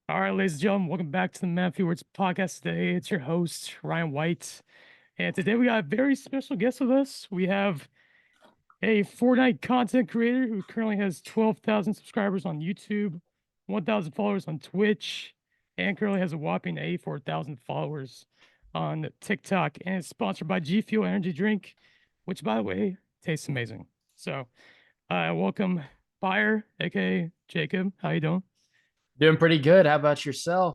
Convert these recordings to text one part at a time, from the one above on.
All right, ladies and gentlemen, welcome back to the Map Viewers podcast today. It's your host, Ryan White. And today we got a very special guest with us. We have a Fortnite content creator who currently has 12,000 subscribers on YouTube, 1,000 followers on Twitch, and currently has a whopping 84,000 followers on TikTok. And it's sponsored by GFUEL Energy Drink, which, by the way, tastes amazing. So, welcome, Pyre, aka Jacob. How you doing? Doing pretty good. How about yourself?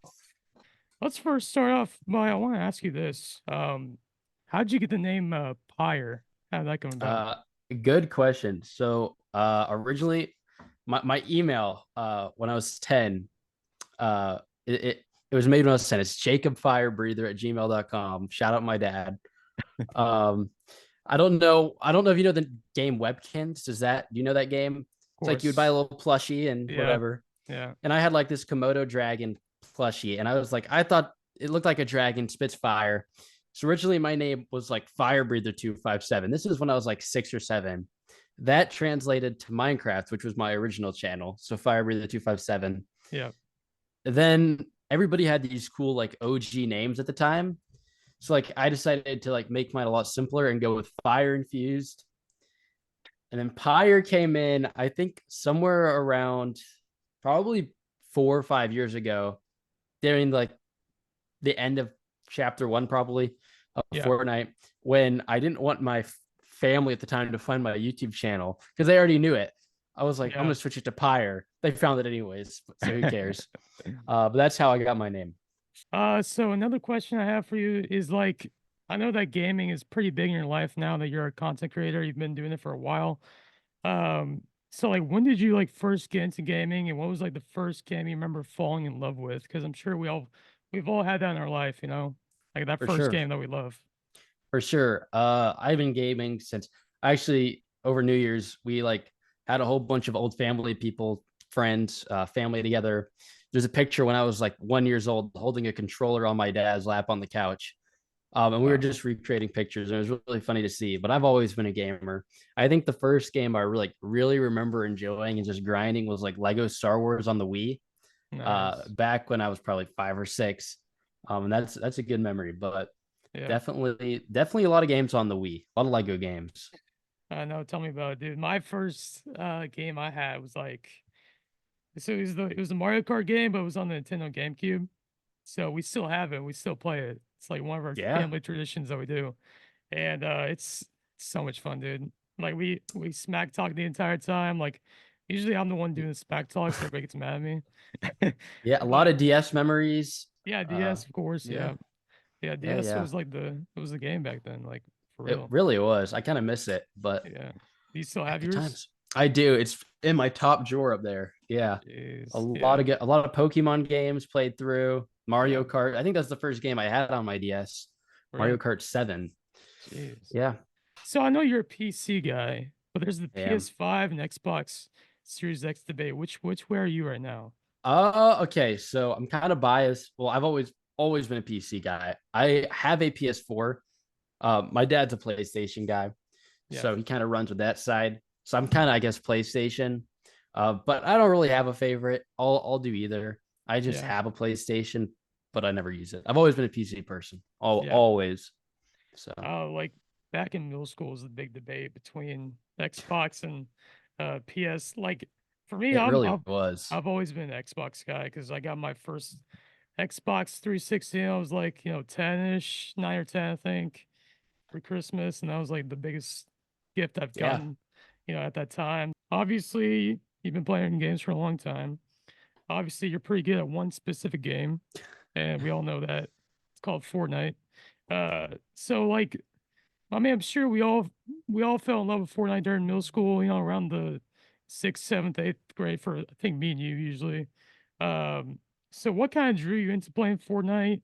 Let's first start off by I want to ask you this. How'd you get the name Pyre? How did that come about? Uh, Good question. Originally, my email when I was 10, uh, it was made when I was 10. It's jacobfirebreather@gmail.com. Shout out my dad. Um, I don't know if you know the game Webkins. Do you know that game? Of It's like you would buy a course. little plushie and Yeah. whatever. Yeah. And I had like this Komodo dragon plushie, and I thought it looked like a dragon spits fire. So originally my name was like Fire Breather 257. This is when I was like 6 or 7. That translated to Minecraft, which was my original channel. So Fire Breather 257. Yeah. Then everybody had these cool like OG names at the time. So like I decided to like make mine a lot simpler and go with Fire Infused. And then Pyre came in, I think somewhere around probably 4 or 5 years ago, during like the end of chapter 1, probably of Yeah. Fortnite, when I didn't want my family at the time to find my YouTube channel because they already knew it. I was like, I'm Yeah. gonna switch it to Pyre. They found it anyways, so who cares? But that's how I got my name. So another question I have for you is like, I know that gaming is pretty big in your life now that you're a content creator. You've been doing it for a while. So like, when did you like first get into gaming, and what was like the first game you remember falling in love with? Because I'm sure we've all had that in our life, like that For first sure. game that we love. For sure. I've been gaming since actually over New Year's. We like had a whole bunch of old family people, friends, family together. There's a picture when I was like 1 years old holding a controller on my dad's lap on the couch. And we were Wow. just recreating pictures, and it was really funny to see. But I've always been a gamer. I think the first game I really remember enjoying and just grinding was like Lego Star Wars on the Wii. Nice. Back when I was probably 5 or 6. And that's a good memory. But Yeah. definitely a lot of games on the Wii, a lot of Lego games. I know. Tell me about it, dude. My first game I had was like, so it was a Mario Kart game, but it was on the Nintendo GameCube. So we still have it. We still play it. It's like one of our Yeah, family traditions that we do, and it's so much fun, dude. Like we smack talk the entire time. Like usually I'm the one doing the smack talk, so everybody gets mad at me. yeah, a lot But of DS memories. yeah, DS of course. Yeah, Yeah, yeah, yeah, DS yeah. was like it was the game back then. Like for It real. really was. I kind of miss it, but Yeah. Do you still yeah, have good yours? times. I do. It's in my top drawer up there. Yeah, Jeez. Yeah. a lot of Pokemon games played through. Yeah. Mario Kart. I think that's the first game I had on my DS. For Mario real. Kart 7. Jeez. Yeah, So I know you're a PC guy, but there's the I am. PS5 and Xbox Series X debate. Which way are you right now? Okay. So I'm kind of biased. Well, I've always been a PC guy. I have a PS4. My dad's a PlayStation guy, Yeah. so he kind of runs with that side. So I'm kind of, I guess, PlayStation. But I don't really have a favorite. I'll do either. I just Yeah. have a PlayStation, but I never use it. I've always been a PC person. Yeah. Always. So Like back in middle school was the big debate between Xbox and PS. Like for me, it I'm really I've was. I've always been an Xbox guy because I got my first Xbox 360. I was like 10-ish, 9 or 10, I think, for Christmas, and that was like the biggest gift I've Yeah. gotten, at that time. Obviously, you've been playing games for a long time. Obviously, you're pretty good at one specific game, and we all know that. It's called Fortnite. So like, I mean, I'm sure we all fell in love with Fortnite during middle school, around the sixth, seventh, eighth grade for I think me and you usually. Um, so what kind of drew you into playing Fortnite?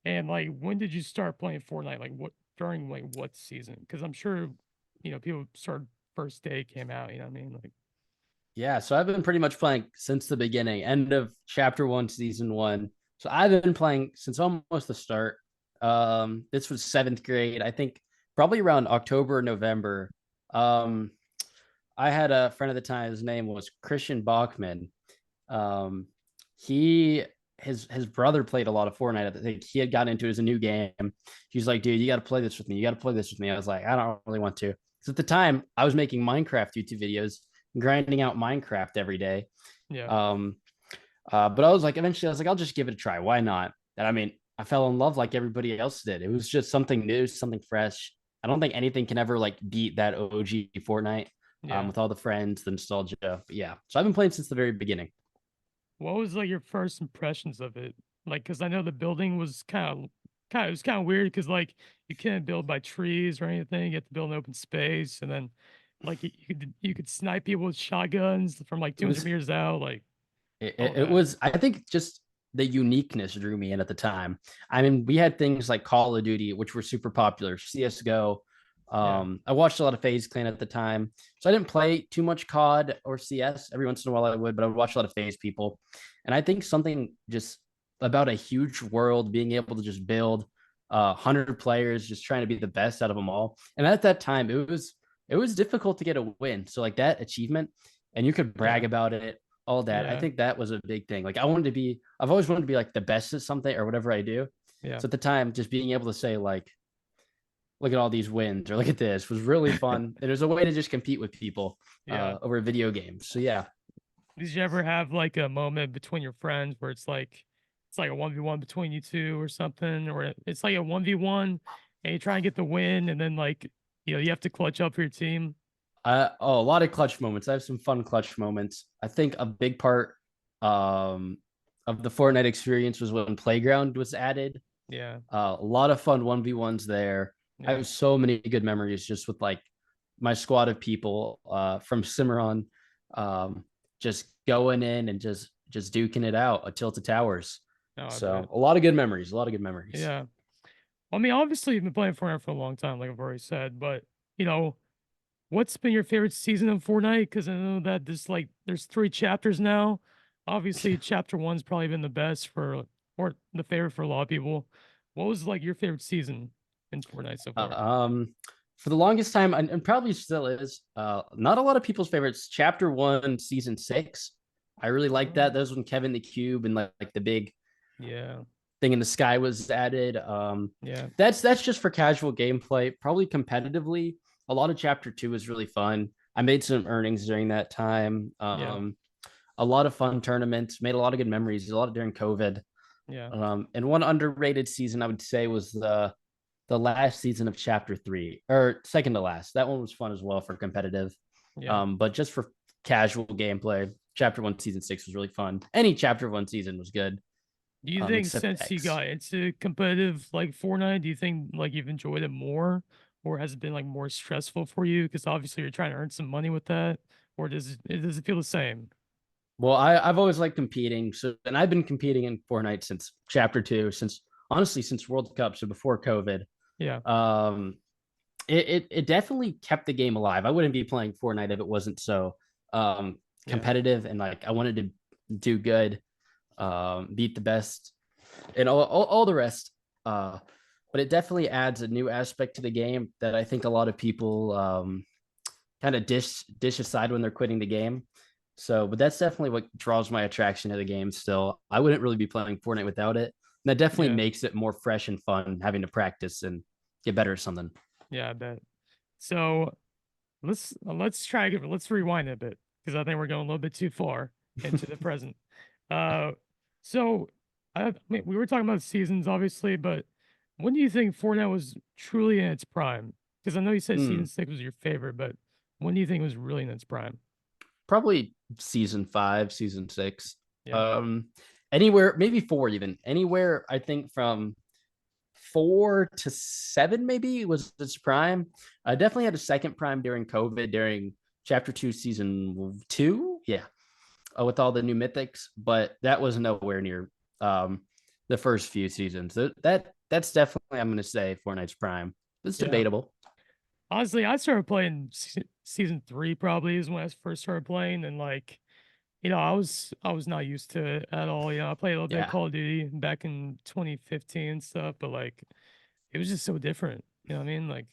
And like, when did you start playing Fortnite? Like, what during like what season? Because I'm sure, people started first day came out. You know what I mean? Like, Yeah. So I've been pretty much playing since the beginning, end of chapter 1, season 1. So I've been playing since almost the start. This was 7th grade. I think probably around October, November. Um, I had a friend at the time. His name was Christian Bachman. Um, he his brother played a lot of Fortnite. I think he had gotten into it as a new game. He's like, dude, you got to play this with me. You got to play this with me. I was like, I don't really want to. Because at the time, I was making Minecraft YouTube videos, grinding out Minecraft every day. Yeah. But I was like, eventually, I was like, I'll just give it a try. Why not? And I mean, I fell in love like everybody else did. It was just something new, something fresh. I don't think anything can ever like beat that OG Fortnite Yeah. with all the friends, the nostalgia. But yeah, so I've been playing since the very beginning. What was like your first impressions of it? Like, because I know the building was it was kind of weird because like you can't build by trees or anything. You have to build an open space, and then like you could snipe people with shotguns from like It 200 was meters out, like all it that. was I think just the uniqueness drew me in at the time. I mean, we had things like Call of Duty, which were super popular, CS:GO. Yeah. I watched a lot of FaZe Clan at the time, so I didn't play too much COD or CS. Every once in a while I would, but I would watch a lot of FaZe people. And I think something just about a huge world, being able to just build 100 players, just trying to be the best out of them all. And at that time, it was difficult to get a win. So like that achievement, and you could brag Yeah. about it, all that. I Yeah. think that was a big thing. Like I've always wanted to be like the best at something or whatever I do. Yeah. So at the time, just being able to say like, look at all these wins or look at this was really fun. And there's a way to just compete with people Yeah. over video games. So yeah. Did you ever have like a moment between your friends where it's like a 1v1 between you two or something, or it's like a 1v1 and you try and get the win, and then like you have to clutch up for your team? A lot of clutch moments. I have some fun clutch moments. I think a big part um, of the Fortnite experience was when Playground was added. Yeah. A lot of fun 1v1s there. I Yeah. have so many good memories just with like my squad of people from Cimarron, um, just going in and just duking it out at Tilted Towers. No, I bet. So a lot of good memories. A lot of good memories. Yeah. I mean, obviously you've been playing Fortnite for a long time, like I've already said, but you know, what's been your favorite season of Fortnite? Because I know that there's 3 chapters now. Obviously, chapter one's probably been the best or the favorite for a lot of people. What was like your favorite season in Fortnite so Uh, far? um, for the longest time, and probably still is, not a lot of people's favorites. Chapter 1, Season 6. I really like that. Um, Those when Kevin the Cube and like the big yeah, thing in the sky was added. yeah, That's just for casual gameplay. Probably competitively, a lot of Chapter 2 is really fun. I made some earnings during that time. yeah, A lot of fun tournaments. Made a lot of good memories. A lot of during COVID. yeah, And one underrated season I would say was the last season of Chapter 3, or second to last. That one was fun as well for competitive. yeah. But just for casual gameplay, Chapter 1, Season 6 was really fun. Any Chapter 1 season was good, Do you think except since you X. got into competitive like Fortnite, do you think like you've enjoyed it more, or has it been like more stressful for you? Because obviously you're trying to earn some money with that, or does it feel the same? Well, I've always liked competing. So, and I've been competing in Fortnite since Chapter 2, since honestly, since World Cup. So before COVID. Yeah, Um, it definitely kept the game alive. I wouldn't be playing Fortnite if it wasn't so yeah, competitive and like I wanted to do good, beat the best, and all the rest. But it definitely adds a new aspect to the game that I think a lot of people kind of dish aside when they're quitting the game. So, but that's definitely what draws my attraction to the game. Still, I wouldn't really be playing Fortnite without it. And that definitely yeah, makes it more fresh and fun having to practice and get better at something. yeah. I bet. So let's rewind a bit because I think we're going a little bit too far into the present. Uh, so I mean, we were talking about seasons, obviously, but when do you think Fortnite was truly in its prime? Because I know you said season Hmm. 6 was your favorite, but when do you think it was really in its prime? Probably season 5, season 6. Yeah, Um, Anywhere, maybe 4 even. Anywhere I think from 4 to 7 maybe was its prime. I definitely had a second prime during COVID during chapter 2, season 2. Yeah. With all the new mythics, but that was nowhere near um the first few seasons. That's definitely I'm gonna say Fortnite's prime. It's yeah. debatable. Honestly, I started playing season 3 probably is when I first started playing, and like I was not used to it at all. I played a little bit of Yeah, Call of Duty back in 2015 and stuff, but like it was just so different. You know what I mean? Like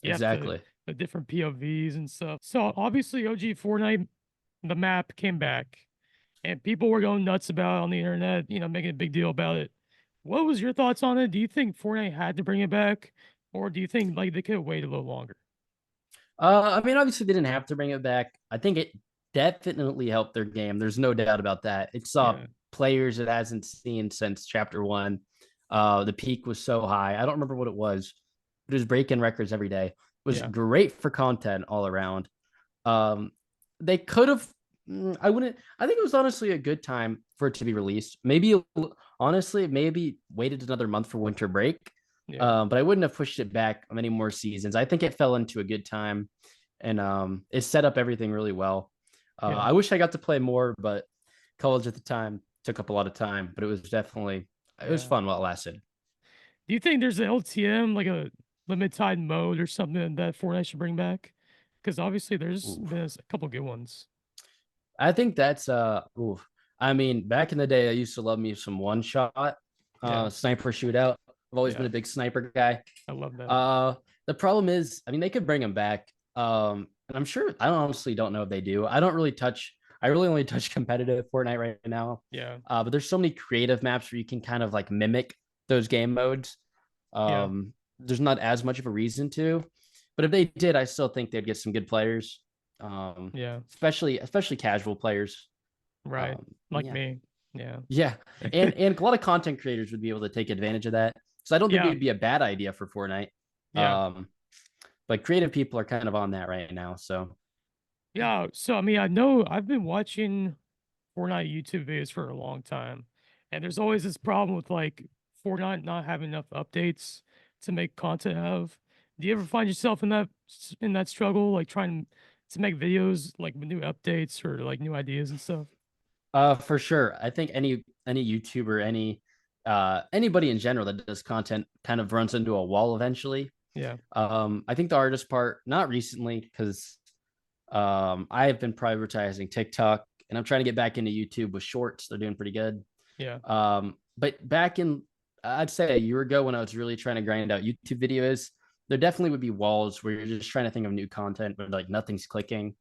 you have exactly. the different POVs and stuff. So obviously OG Fortnite, the map came back. and people were going nuts about it on the internet, making a big deal about it. What was your thoughts on it? Do you think Fortnite had to bring it back, or do you think like they could have waited a little longer? I mean, obviously they didn't have to bring it back. I think it definitely helped their game. There's no doubt about that. It saw Yeah, players it hasn't seen since chapter one. The peak was so high. I don't remember what it was, but it was breaking records every day. It was yeah, great for content all around. Um, they could have. I wouldn't. I think it was honestly a good time for it to be released. Maybe honestly, maybe waited another month for winter break. yeah, But I wouldn't have pushed it back many more seasons. I think it fell into a good time, and it set up everything really well. yeah, I wish I got to play more, but college at the time took up a lot of time. But it was yeah. fun while it lasted. Do you think there's an LTM, like a limited time mode or something that Fortnite should bring back? Because obviously there's Ooh. been a couple good ones. I think that's oof. I mean, back in the day, I used to love me some one shot, Yeah, sniper shootout. I've always been yeah, a big sniper guy. I love that. Uh, the problem is, I mean, they could bring him back. And I'm sure I honestly don't know if they do. I don't really touch. I really only touch competitive Fortnite right now. Yeah, But there's so many creative maps where you can kind of like mimic those game modes. yeah, There's not as much of a reason to, but if they did, I still think they'd get some good players. yeah. Especially casual players. Right. Like Yeah, me. Yeah. yeah, and a lot of content creators would be able to take advantage of that. So I don't think it Yeah. would be a bad idea for Fortnite. Yeah. Um, but creative people are kind of on that right now. So Yeah. So I mean, I know I've been watching Fortnite YouTube videos for a long time, and there's always this problem with like Fortnite not having enough updates to make content out of. Do you ever find yourself in that struggle, like trying to make videos like with new updates or like new ideas and stuff? for sure. I think any YouTuber, anybody in general that does content kind of runs into a wall eventually. Yeah. I think the hardest part, not recently, because I have been prioritizing TikTok and I'm trying to get back into YouTube with shorts. They're doing pretty good. Yeah. But back in, I'd say a year ago when I was really trying to grind out YouTube videos, there definitely would be walls where you're just trying to think of new content, but like nothing's clicking.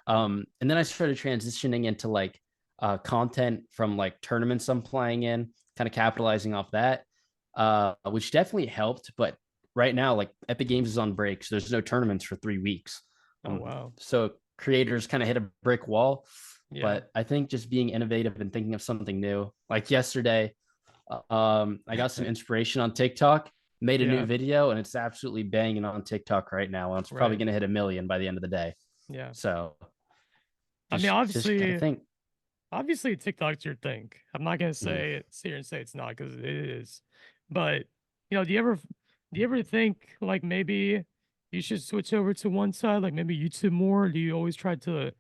And then I started transitioning into like content from like tournaments I'm playing in, kind of capitalizing off that, which definitely helped. But right now, like Epic Games is on break, so there's no tournaments for 3 weeks. Oh wow. So creators kind of hit a brick wall. Yeah. But I think just being innovative and thinking of something new, like yesterday, I got some inspiration on TikTok, made a new Yeah. video, and it's absolutely banging on TikTok right now. And it's probably Right. going to hit 1 million by the end of the day. Yeah. So I mean, just gotta think. obviously TikTok's your thing. I'm not gonna Mm. sit here and say it's not because it is. But do you ever think like maybe you should switch over to one side, like maybe YouTube more? Or do you always try to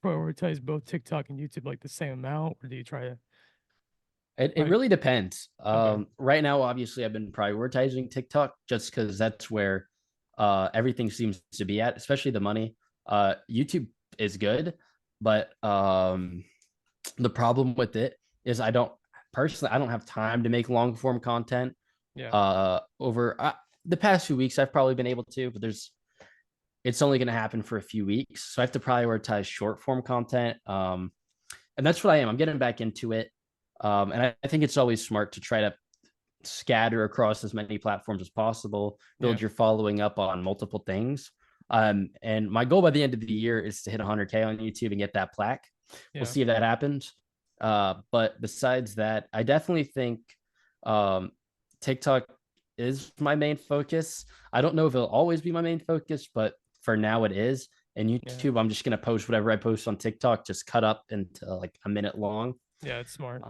prioritize both TikTok and YouTube like the same amount, or do you try to It like really depends. okay, Right now, obviously, I've been prioritizing TikTok just because that's where everything seems to be at, especially the money. YouTube is good, but the problem with it is I don't have time to make long form content. yeah, Over the past few weeks, I've probably been able to, but it's only going to happen for a few weeks, so I have to prioritize short form content. And that's what I am. I'm getting back into it. And I think it's always smart to try to scatter across as many platforms as possible, yeah, build your following up on multiple things. And my goal by the end of the year is to hit 100K on YouTube and get that plaque. We'll yeah, see if that happens. But besides that, I definitely think um, TikTok is my main focus. I don't know if it'll always be my main focus, but for now it is. And yeah, YouTube, I'm just gonna post whatever I post on TikTok, just cut up into like a minute long. yeah. It's smart.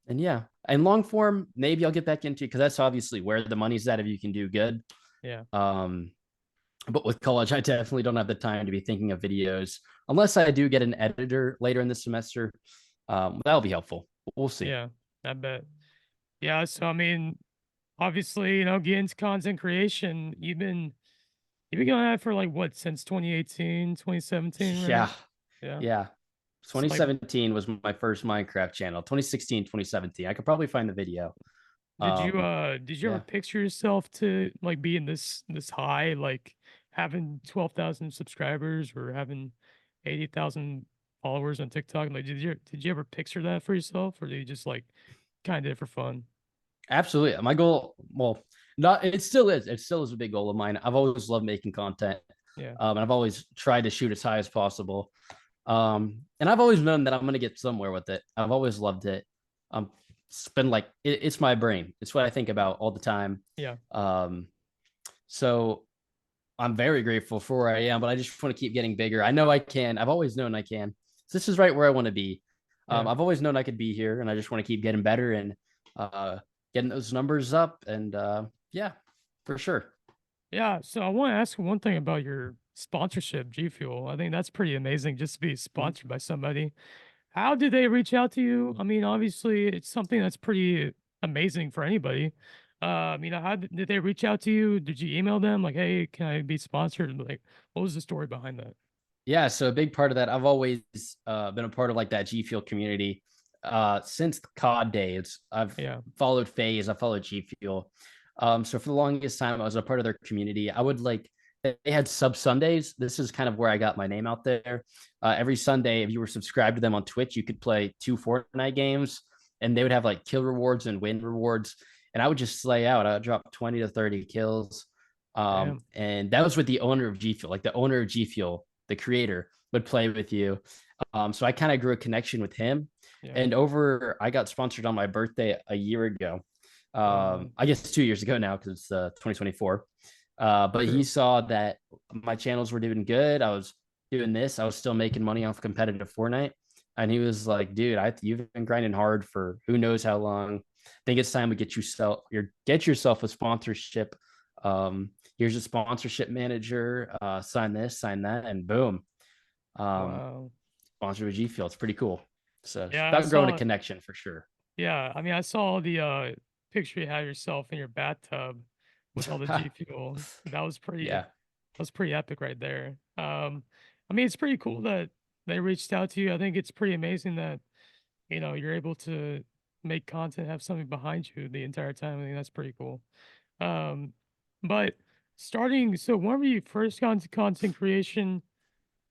And yeah, and long form, maybe I'll get back into because that's obviously where the money's at if you can do good. Yeah, Um, but with college, I definitely don't have the time to be thinking of videos unless I do get an editor later in the semester. That'll be helpful. We'll see. yeah. I bet. Yeah. So I mean, obviously, getting into content creation, you've been going at it for like what, since 2018, 2017, right? Yeah, Yeah. yeah. So like 2017 was my first Minecraft channel. 2016, 2017. I could probably find the video. did you ever Yeah. picture yourself to like be in this high, like having 12,000 subscribers or having 80,000 followers on TikTok? Like, did you ever picture that for yourself, or did you just like kind of did it for fun? Absolutely. My goal, well, not it still is. It still is a big goal of mine. I've always loved making content. Yeah, And I've always tried to shoot as high as possible. And I've always known that I'm gonna get somewhere with it. I've always loved it. It's been like it's my brain. It's what I think about all the time. yeah, Um, so I'm very grateful for where I am, but I just want to keep getting bigger. I know I can. I've always known I can. So this is right where I want to be. yeah. I've always known I could be here, and I just want to keep getting better and getting those numbers up. And yeah, for sure. Yeah, so I want to ask one thing about your sponsorship, G Fuel. I think that's pretty amazing just to be sponsored by somebody. How did they reach out to you? I mean, obviously, it's something that's pretty amazing for anybody. How did they reach out to you? Did you email them like, "Hey, can I be sponsored?" Like, what was the story behind that? Yeah, so a big part of that, I've always been a part of like that GFUEL community since the COD days. I've Yeah, followed FaZe, I followed GFUEL. So for the longest time, I was a part of their community. I would like they had sub Sundays. This is kind of where I got my name out there. Every Sunday, if you were subscribed to them on Twitch, you could play 2 Fortnite games, and they would have like kill rewards and win rewards. And I would just slay out. I would drop 20 to 30 kills. damn. And that was with the owner of GFUEL, like the owner of GFUEL, the creator, would play with you. So I kind of grew a connection with him. Yeah. And I got sponsored on my birthday a year ago. Wow. I guess 2 years ago now because it's 2024. But he True. saw that my channels were doing good. I was doing this. I was still making money off competitive Fortnite. And he was like, dude, you've been grinding hard for who knows how long. I think it's time to get yourself a sponsorship. Here's a sponsorship manager. Sign this, sign that, and boom. Um, Wow. Sponsored with GFuel. It's pretty cool. So it's Yeah, I about growing a saw. connection for sure. Yeah, I mean, I saw the picture you had yourself in your bathtub with all the G Fuel. Yeah. That was pretty epic right there. I mean, it's pretty cool that they reached out to you. I think it's pretty amazing that, you're able to make content, have something behind you the entire time. I think that's pretty cool. Um, but so whenever you first got into content creation,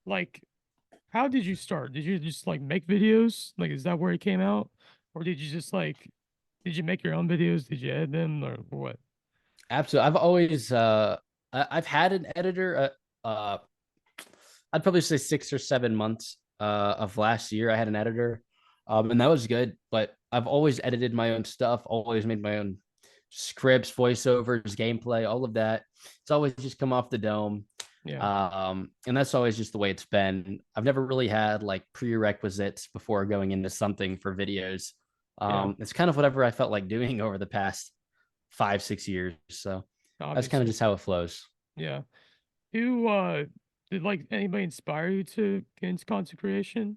like, how did you start? Did you just like make videos? Like, is that where it came out? Or did you just like, did you make your own videos? Did you edit them or what? Absolutely. I've had an editor. I'd probably say 6 or 7 months of last year. I had an editor, and that was good. But I've always edited my own stuff. Always made my own scripts, voiceovers, gameplay, all of that. It's always just come off the dome. Yeah, And that's always just the way it's been. I've never really had like prerequisites before going into something for videos. yeah, It's kind of whatever I felt like doing over the past 5, 6 years. So that's kind of obviously. just how it flows. Yeah. Who did like anybody inspire you to get into content creation?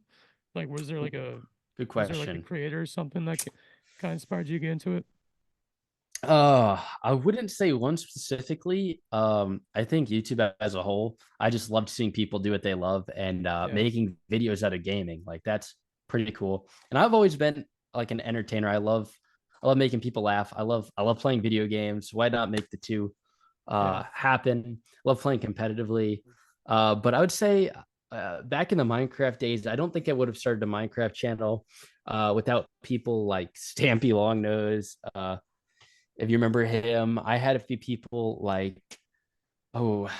Like, Good was there like a question. creator or something that kind of inspired you to get into it? I wouldn't say one specifically. I think YouTube as a whole, I just loved seeing people do what they love and Yeah, making videos out of gaming. Like that's pretty cool. And I've always been like an entertainer. I love making people laugh. I love playing video games. Why not make the two yeah, happen? I love playing competitively. But I would say back in the Minecraft days, I don't think I would have started a Minecraft channel without people like Stampy Longnose, if you remember him. I had a few people like, oh,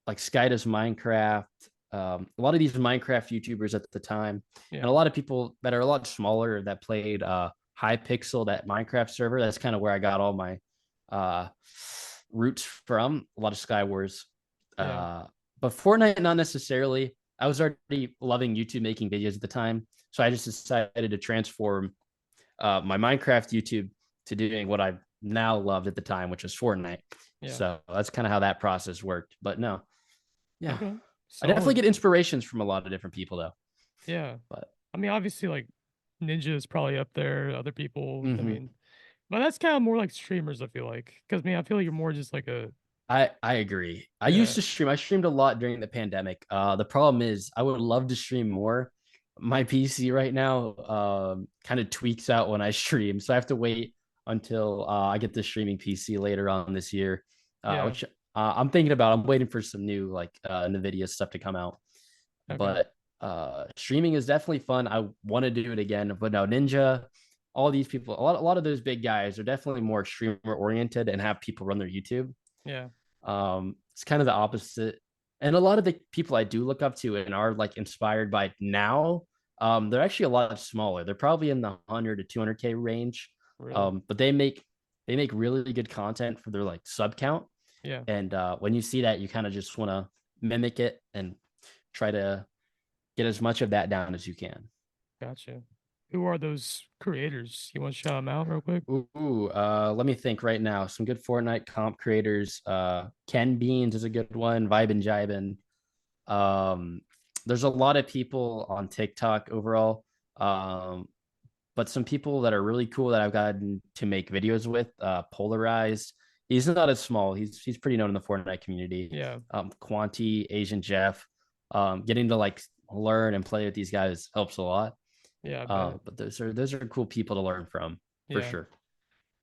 like Sky does Minecraft. A lot of these Minecraft YouTubers at the time, and yeah, a lot of people that are a lot smaller that played Hypixel, that Minecraft server. That's kind of where I got all my uh, roots from. A lot of Sky Wars, yeah, uh, but Fortnite not necessarily. I was already loving YouTube making videos at the time, so I just decided to transform my Minecraft YouTube to doing what I now loved at the time, which was Fortnite. yeah. So that's kind of how that process worked. But no, yeah, Okay. I definitely Solid. get inspirations from a lot of different people though. Yeah. But I mean, obviously, like Ninja is probably up there. Other people, I mhm. mean, but that's kind of more like streamers. I feel like because I feel like you're more just like a I agree. I used yeah, to stream. I streamed a lot during the pandemic. The problem is I would love to stream more. My PC right now kind of tweaks out when I stream, so I have to wait until I get the streaming PC later on this year, yeah. which I'm thinking about. I'm waiting for some new like NVIDIA stuff to come out, Okay. but Streaming is definitely fun. I want to do it again, but no, Ninja, all these people, a lot of those big guys are definitely more streamer oriented and have people run their YouTube. Yeah. It's kind of the opposite. And a lot of the people I do look up to and are like inspired by now, they're actually a lot smaller. They're probably in the 100 to 200K range. Really. But they make really good content for their like sub count. Yeah. And when you see that, you kind of just want to mimic it and try to get as much of that down as you can. Gotcha. Who are those creators? You want to shout them out real quick? Let me think right now. Some good Fortnite comp creators. Ken Beans is a good one. Vibe and Jibin. There's a lot of people on TikTok overall. But some people that are really cool that I've gotten to make videos with. Polarized. He's not as small. He's pretty known in the Fortnite community. Yeah. Quanti, Asian Jeff. Getting to like learn and play with these guys helps a lot. Yeah. I bet. But those are cool people to learn from for Yeah. sure.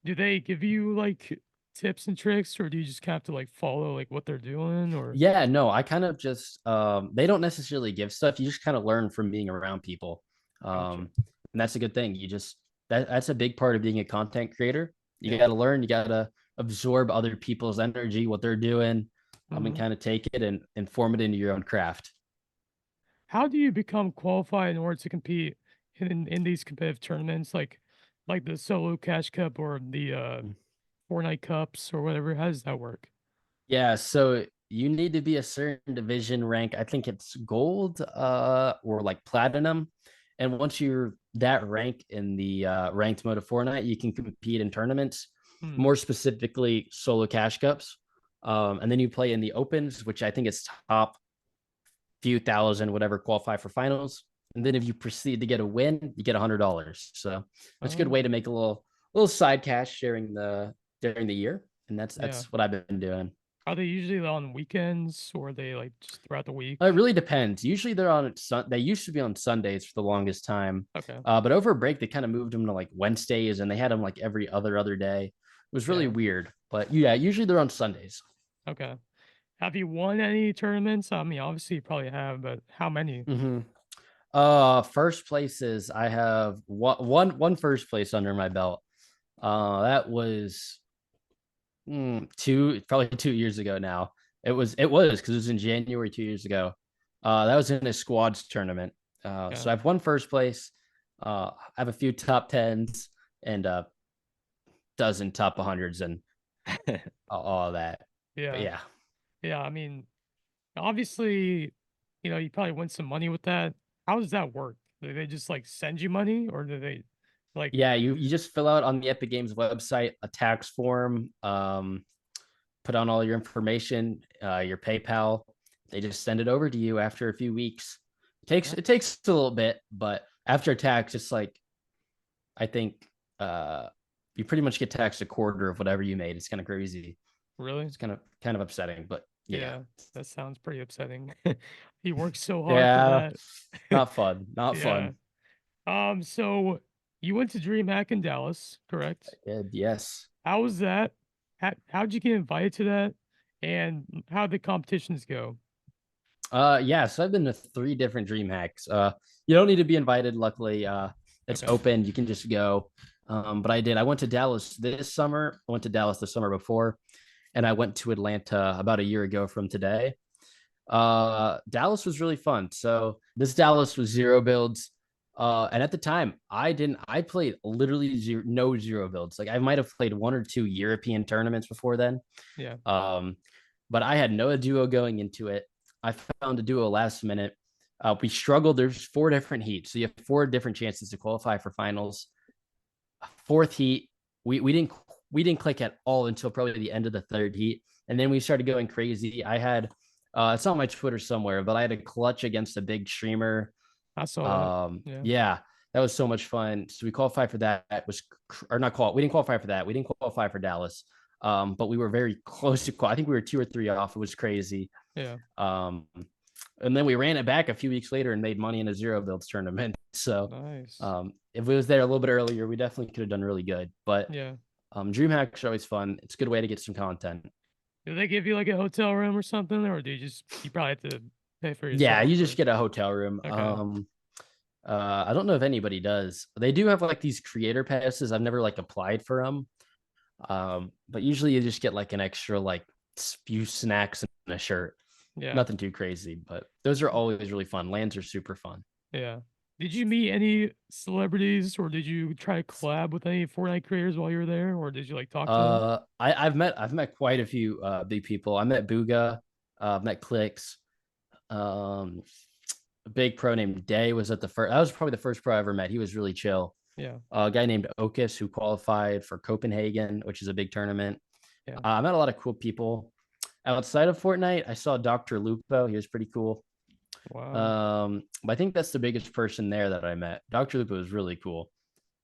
Do they give you like tips and tricks, or do you just have to like follow like what they're doing, or? Yeah, no, I kind of just they don't necessarily give stuff. You just kind of learn from being around people. Gotcha. And that's a good thing. You just that's a big part of being a content creator. You Yeah. got to learn, you got to absorb other people's energy, what they're doing, and Mhm. kind of take it and form it into your own craft. How do you become qualified in order to compete in these competitive tournaments, like the solo cash cup or the Fortnite cups or whatever? How does that work? Yeah, so you need to be a certain division rank. I think it's gold or like platinum. And once you're that rank in the ranked mode of Fortnite, you can compete in tournaments, Hmm. more specifically solo cash cups. And then you play in the opens, which I think is top few thousand, whatever, qualify for finals. And then if you proceed to get a win, you get $100. So that's a good Oh, way to make a little side cash during the year. And that's yeah. that's what I've been doing. Are they usually on weekends or are they like just throughout the It week? really depends. Usually they used to be on Sundays for the longest time. Okay. But over a break, they kind of moved them to like Wednesdays and they had them like every other day. It was really Yeah. weird. But yeah, usually they're on Sundays. Okay. Have you won any tournaments? I mean, obviously you probably have, but how many? Mm-hmm. First places, I have one first place under my belt. That was probably 2 years ago now. It was because it was in January 2 years ago. That was in a squads tournament. Yeah. So I've won first place. I have a few top tens and a dozen top hundreds and all of that. But Yeah. yeah, Yeah. I mean, obviously, you probably win some money with that. How does that work? Do they just like send you money or do they like, yeah. You just fill out on the Epic Games website a tax form. Put on all your information, your PayPal. They just send it over to you after a few weeks. It takes a little bit, but after tax, it's like I think you pretty much get taxed a quarter of whatever you made. It's kind of crazy. really? It's kind of upsetting, but yeah, Yeah, that sounds pretty upsetting. He works so hard for yeah, that. not fun, not Yeah. fun. So you went to DreamHack in Dallas, correct? Yes. How was that? How'd you get invited to that? And how'd the competitions go? Yeah. So I've been to 3 different dream hacks. You don't need to be invited. Luckily, it's Okay. open. You can just go. But I did. I went to Dallas this summer. I went to Dallas the summer before, and I went to Atlanta about a year ago from today. Dallas was really fun. So this Dallas was zero builds. And at the time, I played literally no zero builds. Like I might have played 1 or 2 European tournaments before then. Yeah. Um, but I had no duo going into it. I found a duo last minute. We struggled. There's 4 different heats, so you have 4 different chances to qualify for finals. Fourth heat, we didn't click at all until probably the end of the third heat, and then we started going crazy. I had it's on my Twitter somewhere, but I had a clutch against a big streamer. I saw that. Yeah. Yeah, that was so much fun. So we qualified for that. Was or not qual? We didn't qualify for that. We didn't qualify for Dallas. But we were very close to qual. I think we were 2 or 3 off. It was crazy. Yeah. Um, and then we ran it back a few weeks later and made money in a zero builds tournament. So Nice. if it was there a little bit earlier, we definitely could have done really good. But Yeah. DreamHack is always fun. It's a good way to get some content. Do they give you like a hotel room or something, or do you probably have to pay for Yeah, yourself? you just Or... get a hotel room. Okay. I don't know if anybody does. They do have like these creator passes. I've never like applied for them. But usually you just get like an extra like few snacks and a shirt. Yeah. Nothing too crazy, but those are always really fun. Lands are super fun. Yeah. Did you meet any celebrities, or did you try to collab with any Fortnite creators while you were there, or did you like talk to them? I've met quite a few big people. I met Booga, met Clicks. Um, a big pro named Day was at the first. That was probably the first pro I ever met. He was really chill. Yeah. A guy named Okus who qualified for Copenhagen, which is a big tournament. Yeah. I met a lot of cool people outside of Fortnite. I saw Dr. Lupo. He was pretty cool. Wow. But I think that's the biggest person there that I met. Dr. Lupo was really cool.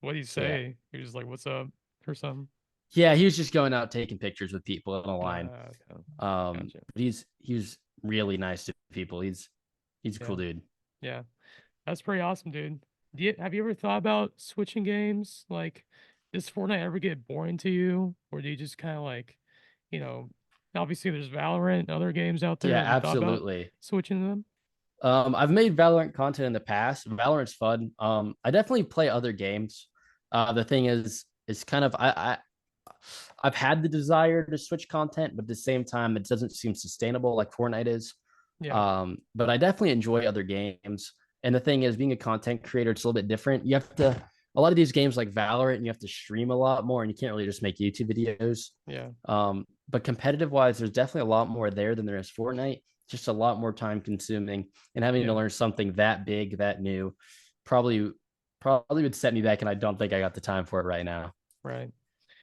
What do you So yeah, say? He was like, "What's up?" or something. yeah, he was just going out taking pictures with people in a line. Okay. Gotcha. But he's really nice to people. He's a Yeah. cool dude. Yeah. That's pretty awesome, dude. Have you ever thought about switching games? Like, does Fortnite ever get boring to you? Or do you just kind of like, you know, obviously there's Valorant and other games out there. Yeah, Have you thought about absolutely. switching to them? I've made Valorant content in the past. Valorant's fun. I definitely play other games. The thing is, it's kind of I've had the desire to switch content, but at the same time, it doesn't seem sustainable like Fortnite is. Yeah. But I definitely enjoy other games. And the thing is, being a content creator, it's a little bit different. You have to a lot of these games like Valorant, you have to stream a lot more, and you can't really just make YouTube videos. Yeah. But competitive wise, there's definitely a lot more there than there is Fortnite. Just a lot more time consuming, and having to Yeah. learn something that big, that new, probably probably would set me back. And I don't think I got the time for it right now. Right.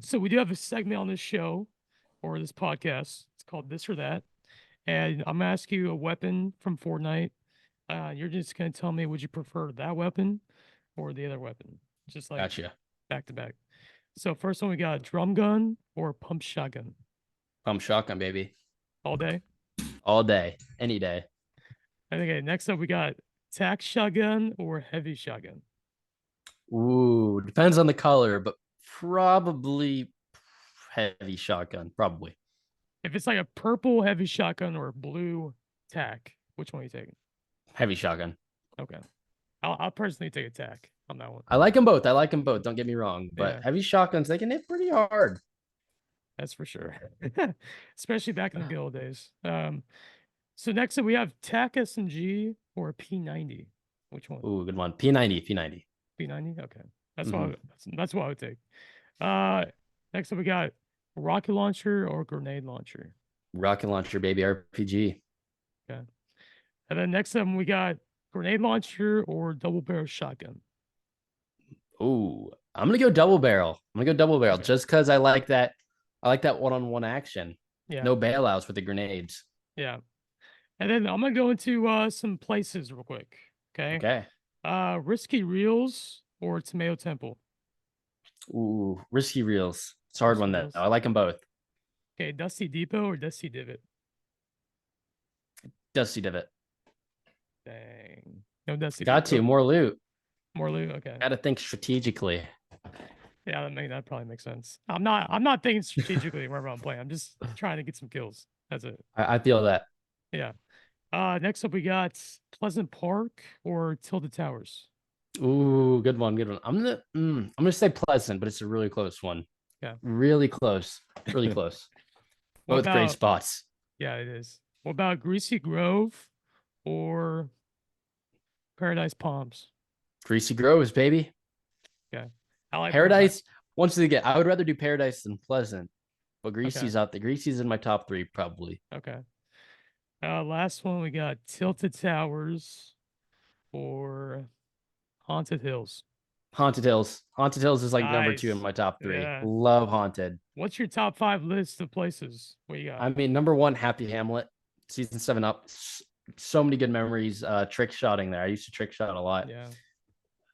So we do have a segment on this show or this podcast. It's called This or That. And I'm gonna ask you a weapon from Fortnite. You're just gonna tell me, would you prefer that weapon or the other weapon? Just like Gotcha. back to back. So first one we got drum gun or pump shotgun Pump shotgun, baby, all day. all day, any day. And okay, next up we got tac shotgun or heavy shotgun. Ooh, depends on the color, but probably heavy shotgun. Probably If it's like a purple heavy shotgun or a blue tac, which one are you taking? heavy shotgun. Okay, I'll personally take a tac on that one. I like them both. I like them both. Don't get me wrong, but Yeah, heavy shotguns they can hit pretty hard. that's for sure. Especially back in the good old days. So next up we have tac SMG or P90. Which one? Ooh, good one. P90, P90. P90. Okay, that's Mm-hmm. that's what I would take. Uh, next up we got rocket launcher or grenade launcher. Rocket launcher, baby, RPG. Okay, and then next up we got grenade launcher or double barrel shotgun. Ooh, I'm gonna go double barrel. I'm gonna go double barrel Okay. just because I like that. I like that one-on-one action. Yeah. No bailouts with the grenades. Yeah. And then I'm gonna go into some places real quick. Okay. Okay. Risky Reels or Tomato Temple. Ooh, risky reels. It's a hard Risky one though. Reels. I like them both. Okay, Dusty Depot or Dusty Divot. Dusty divot. Dang. No Dusty Got to Depot. more loot. More loot. Okay. Got to think strategically. Yeah, that probably makes sense. I'm not thinking strategically wherever I'm playing. I'm just trying to get some kills. That's it. I feel that. Yeah. Next up we got Pleasant Park or Tilted Towers. Ooh, good one, good one. I'm gonna say Pleasant, but it's a really close one. Yeah. Really close. Really close. What Both great about spots. Yeah, it is. What about Greasy Grove or Paradise Palms? Greasy Groves, baby. Yeah. I like Paradise. Once again, I would rather do Paradise than Pleasant, but Okay. Greasy's out there. Greasy's in my top 3, probably. Okay. Last one we got Tilted Towers or Haunted Hills. Haunted Hills. Haunted Hills is like number 2 in Nice. my top 3. Yeah. Love Haunted. What's your top 5 list of places? What you got? I mean, number 1, Happy Hamlet, season 7 up. So many good memories. Trick shotting there. I used to trick shot a lot. Yeah.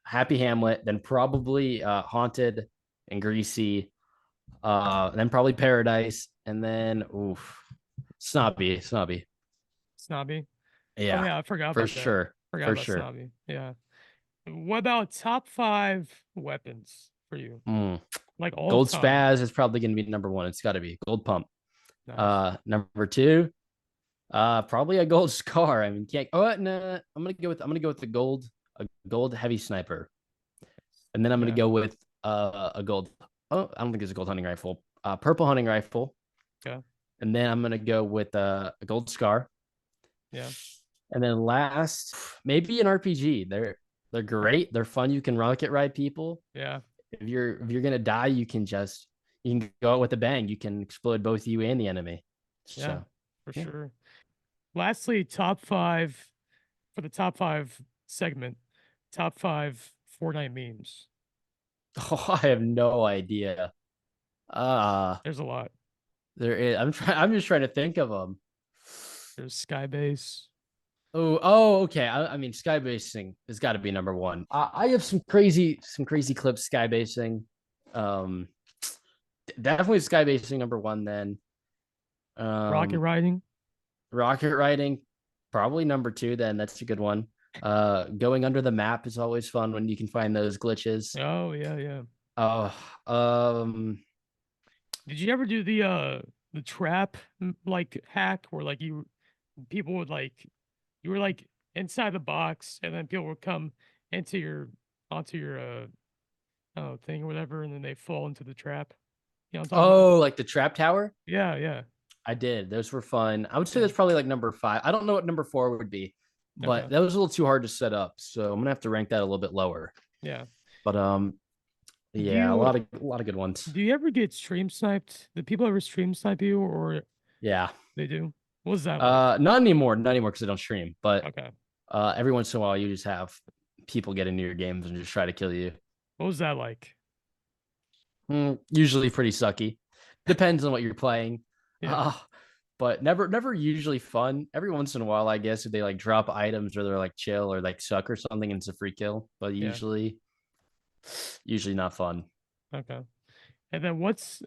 Happy Hamlet, then probably Haunted and Greasy, and then probably Paradise, and then Snobby. Snobby. Yeah, Oh, yeah, I forgot for about that. sure. Forgot For about sure. Snobby. Yeah. What about top 5 weapons for you? Like all Gold time. Spaz is probably going to be number 1. It's got to be Gold Pump. Nice. Number 2, Probably a gold scar. I mean, can't. Oh no, I'm gonna go with a gold heavy sniper, and then I'm gonna Yeah. go with a gold. Oh, I don't think it's a gold hunting rifle. Purple hunting rifle, Yeah. and then I'm gonna go with a gold scar, Yeah. and then last maybe an RPG. They're great. They're fun. You can rocket ride people. Yeah. If you're gonna die, you can go out with a bang. You can explode both you and the enemy. Yeah. So For yeah. sure. Lastly, top five for the top five segment. Top five Fortnite memes. Oh, I have no idea. Uh There's a lot. there is. I'm just trying to think of them. There's Skybase. Oh, okay. I mean, sky basing has got to be number one. I have some crazy clips sky basing. Um, Definitely sky basing number one. Then, Rocket um, riding. rocket riding, probably number two. Then that's a good one. Going under the map is always fun when you can find those glitches. Oh yeah, yeah. Oh, Did you ever do the trap like hack where like you people would like you were like inside the box and then people would come into your onto your oh thing or whatever and then they fall into the trap. You know what I'm talking about? oh, like the trap tower. Yeah, yeah, I did. Those were fun. I would say yeah. that's probably like number five. I don't know what number four would be, but Okay. that was a little too hard to set up. So I'm gonna have to rank that a little bit lower. Yeah. But Do yeah, you a lot of good ones. do you ever get stream sniped? Do people ever stream snipe you or Yeah. they do? What was that like? Not anymore because I don't stream. But Okay. every once in a while, you just have people get into your games and just try to kill you. What was that like? Usually pretty sucky. Depends on what you're playing. Yeah, Uh, but never usually fun. Every once in a while, I guess if they like drop items or they're like chill or like suck or something, and it's a free kill. But yeah. usually not fun. Okay. And then what's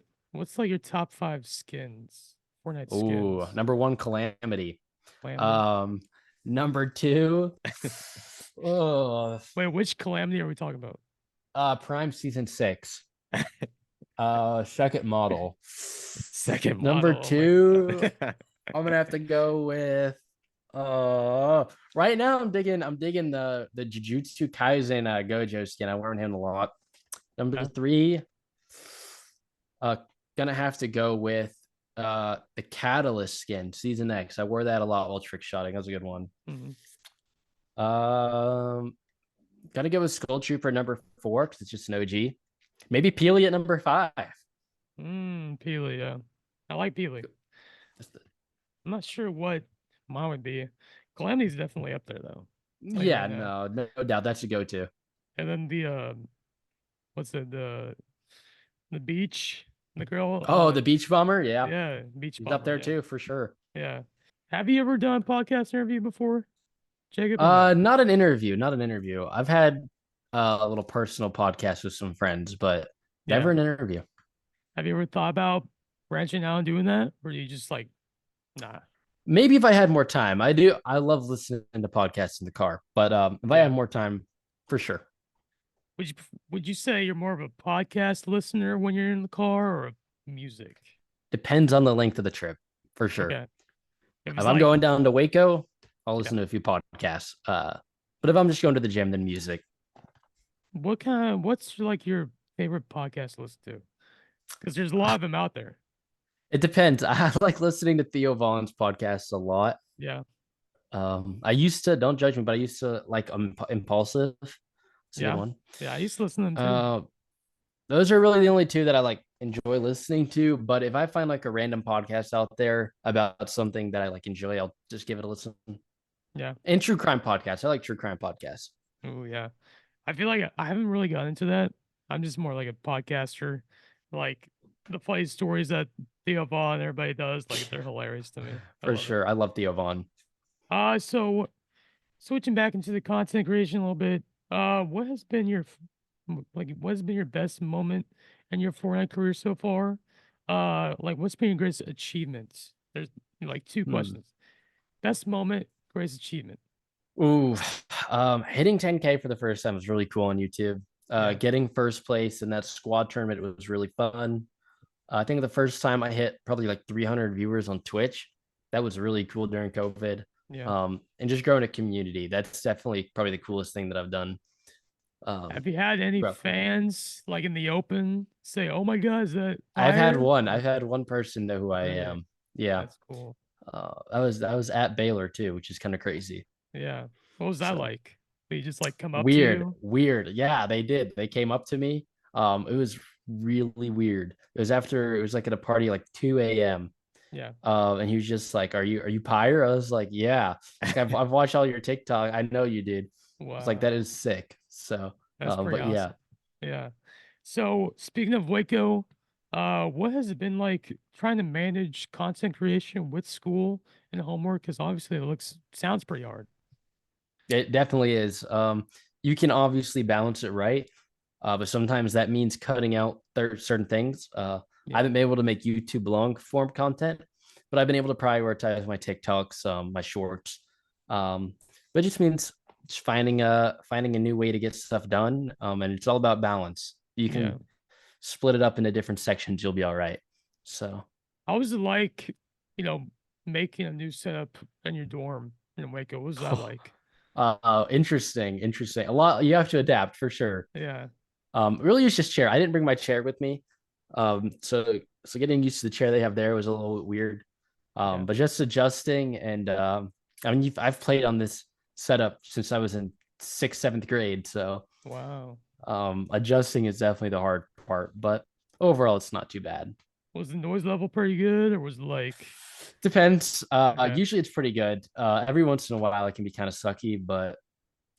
like your top five skins? Fortnite Ooh, skins. number one, Calamity. Calamity. Um, Number two, oh, Wait, which calamity are we talking about? Prime Season 6. Second model. Second Number model. Oh my two, god. I'm gonna have to go with right now I'm digging the Jujutsu Kaisen Gojo skin. I'm wearing him a lot. Number Yeah. three, uh gonna have to go with the Catalyst skin, Season X. I wore that a lot while trick shotting. That was a good one. Mhm. Um Gotta go with Skull Trooper number four because it's just an OG. Maybe Peely at number five. Peely, yeah. I like Peely. I'm not sure what mine would be. Calamity's definitely up there though. Tell you Yeah, right now. no doubt that's a go-to. And then the what's it, the beach, the girl, Oh, the Beach Bomber, yeah, yeah, beach he's up bomber, there yeah. too for sure. Yeah. Have you ever done a podcast interview before, Jacob, or no? Not an interview, not an interview. I've had a little personal podcast with some friends, but Yeah. never an interview. Have you ever thought about branching out and doing that? Or do you just like, nah? Maybe if I had more time. I do. I love listening to podcasts in the car, but if I had Yeah. more time, for sure. Would you say you're more of a podcast listener when you're in the car or music? Depends on the length of the trip, for sure. Okay. If If it's I'm like, going down to Waco, I'll yeah, listen to a few podcasts. But if I'm just going to the gym, then music. what's like your favorite podcast to listen to? Because there's a lot of them out there. It depends. I like listening to Theo Vaughn's podcasts a lot. Yeah. I used to, don't judge me, but I used to like Impulsive. It's a good Yeah. one. Yeah. I used to listen to them too. Uh, those are really the only two that I like enjoy listening to. But if I find like a random podcast out there about something that I like enjoy, I'll just give it a listen. Yeah. And true crime podcasts. I like true crime podcasts. Oh, yeah. I feel like I haven't really gotten into that. I'm just more like a podcaster. Like the funny stories that Theo Vaughn and everybody does, like they're hilarious to me. I For love it. sure. I love Theo Vaughn. So switching back into the content creation a little bit, what has been your like what has been your best moment in your Fortnite career so far? Like what's been your greatest achievement? There's like two Hmm. questions. Best moment, greatest achievement. Ooh, hitting 10K for the first time was really cool on YouTube. Yeah. Getting first place in that squad tournament was really fun. I think the first time I hit probably like 300 viewers on Twitch. That was really cool during COVID. Yeah. And just growing a community. That's definitely probably the coolest thing that I've done. Have you had any Throughout quarantine. fans like in the open say, "Oh my God, is that I've had Pyre?" one. I've Okay, had one person know who I really, am. Yeah. that's cool. I was at Baylor too, which is kind of crazy. Yeah, what was that So like? They just like come up to weird, you? weird. Yeah, they did. They came up to me. It was really weird. It was like at a party like 2 a.m. Yeah, And he was just like, are you Pyre? I was like, yeah. Like I've watched all your TikTok. I know you did. I was like, that wow, is sick. So, that's pretty but yeah. awesome. Yeah. So speaking of Waco, what has it been like trying to manage content creation with school and homework? Because obviously it sounds pretty hard. It definitely is. You can obviously balance it right, but sometimes that means cutting out certain things. I Yeah, haven't been able to make YouTube long form content, but I've been able to prioritize my TikToks, my shorts. But it just means just finding a new way to get stuff done. And it's all about balance. You yeah. can split it up into different sections. You'll be all right. So How was it like, you know, making a new setup in your dorm in Waco? What was that like? interesting, interesting. A lot you have to adapt for sure. Yeah, Really, it's just chair. I didn't bring my chair with me. So getting used to the chair they have there was a little bit weird. yeah. But just adjusting and I mean, I've played on this setup since I was in sixth, seventh grade. So Wow. adjusting is definitely the hard part, but overall, it's not too bad. Was the noise level pretty good, or was it like, Depends. okay, Usually it's pretty good. Every once in a while it can be kind of sucky, but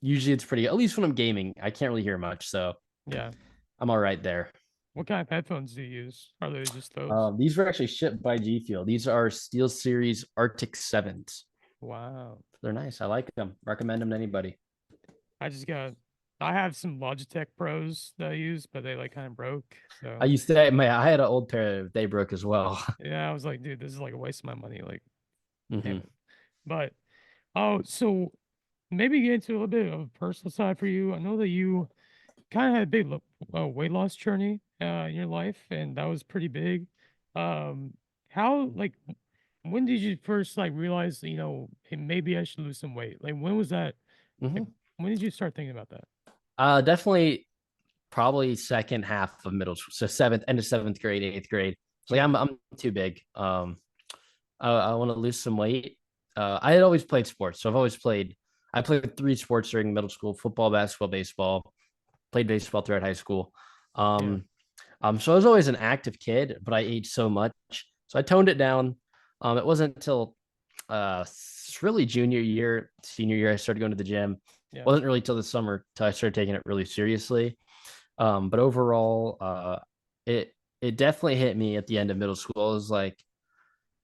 usually it's pretty. At least when I'm gaming, I can't really hear much, so yeah. I'm all right there. What kind of headphones do you use? Are they just those? These were actually shipped by GFUEL. These are Steel Series Arctic 7s. Wow. They're nice. I like them. Recommend them to anybody. I just got, I have some Logitech Pros that I use, but they like kind of broke. I So used to I had an old pair. They broke as well. yeah, I was like, dude, this is like a waste of my money. Like, damn Hmm. it. But oh, so maybe get into a little bit of a personal side for you. I know that you kind of had a big weight loss journey in your life, and that was pretty big. How like when did you first like realize, hey, maybe I should lose some weight? Like when was that? Like, Hmm. when did you start thinking about that? Definitely, probably second half of middle school. So seventh, end of seventh grade, eighth grade. It's like Yeah, I'm too big. I want to lose some weight. I had always played sports, so I've always played. I played three sports during middle school: football, basketball, baseball. Played baseball throughout high school. yeah, Um, so I was always an active kid, but I ate so much, so I toned it down. It wasn't until really junior year, senior year, I started going to the gym. yeah, Wasn't really till the summer till I started taking it really seriously. But overall, it it definitely hit me at the end of middle school. It was like,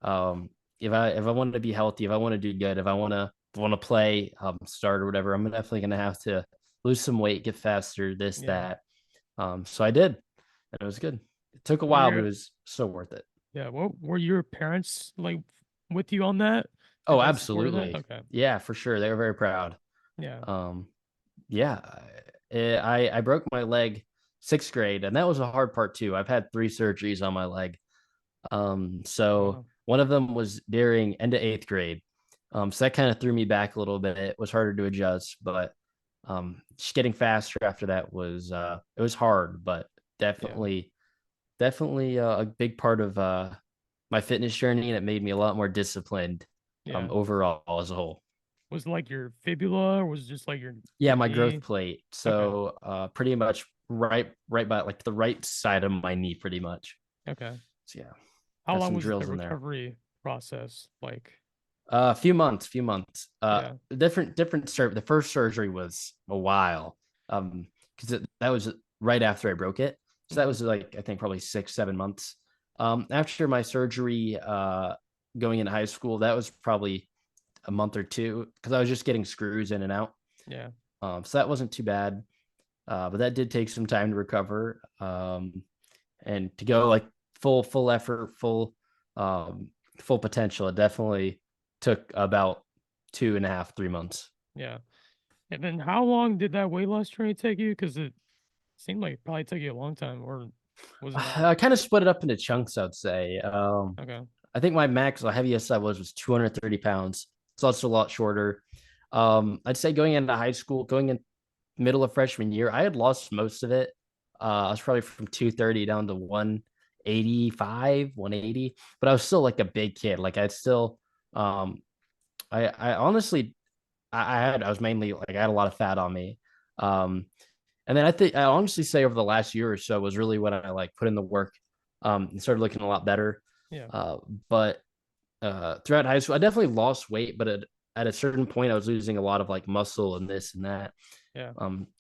if I want to be healthy, if I want to do good, if I want to play, start or whatever, I'm definitely gonna have to lose some weight, get faster, this yeah. that. So I did, and it was good. It took a Were while, but it your was so worth it. yeah, what were your parents like with you on that? Did Oh, they support that? absolutely. Okay. Yeah, for sure. They were very proud. Yeah. Um, yeah, I broke my leg sixth grade, and that was a hard part too. I've had three surgeries on my leg. So Wow. one of them was during end of eighth grade. So that kind of threw me back a little bit. It was harder to adjust, but just getting faster after that was it was hard, but Yeah. definitely a big part of my fitness journey, and it made me a lot more disciplined Yeah. overall as a whole. Was it like your fibula or was it just like Yeah, your my growth knee? plate. Okay. So pretty much right by like the right side of my knee, pretty much. Okay. So yeah, How got long some was the drills in there. recovery process like? A few months, few months. Yeah. The first surgery was a while. Because that was right after I broke it. So that Hmm. was like I think probably 6, 7 months. After my surgery, going into high school, that was probably a month or two because I was just getting screws in and out. Yeah. So that wasn't too bad. But that did take some time to recover. And to go like full effort, um, full potential, it definitely took about 2.5, 3 months. Yeah. And then how long did that weight loss journey take you? Because it seemed like it probably took you a long time, or was it not? I kind of split it up into chunks, I'd say. Okay. I think my max, the heaviest I was 230 pounds. So that's a lot shorter. I'd say going into high school, going in middle of freshman year, I had lost most of it. I was probably from 230 down to 185, 180, but I was still like a big kid. Like I'd still, I honestly, I was mainly like, I had a lot of fat on me. Um, and then I think I honestly say over the last year or so was really when I like put in the work, and started looking a lot better. Yeah. Uh, but throughout high school, I definitely lost weight, but at a certain point, I was losing a lot of like muscle and this and that. Yeah.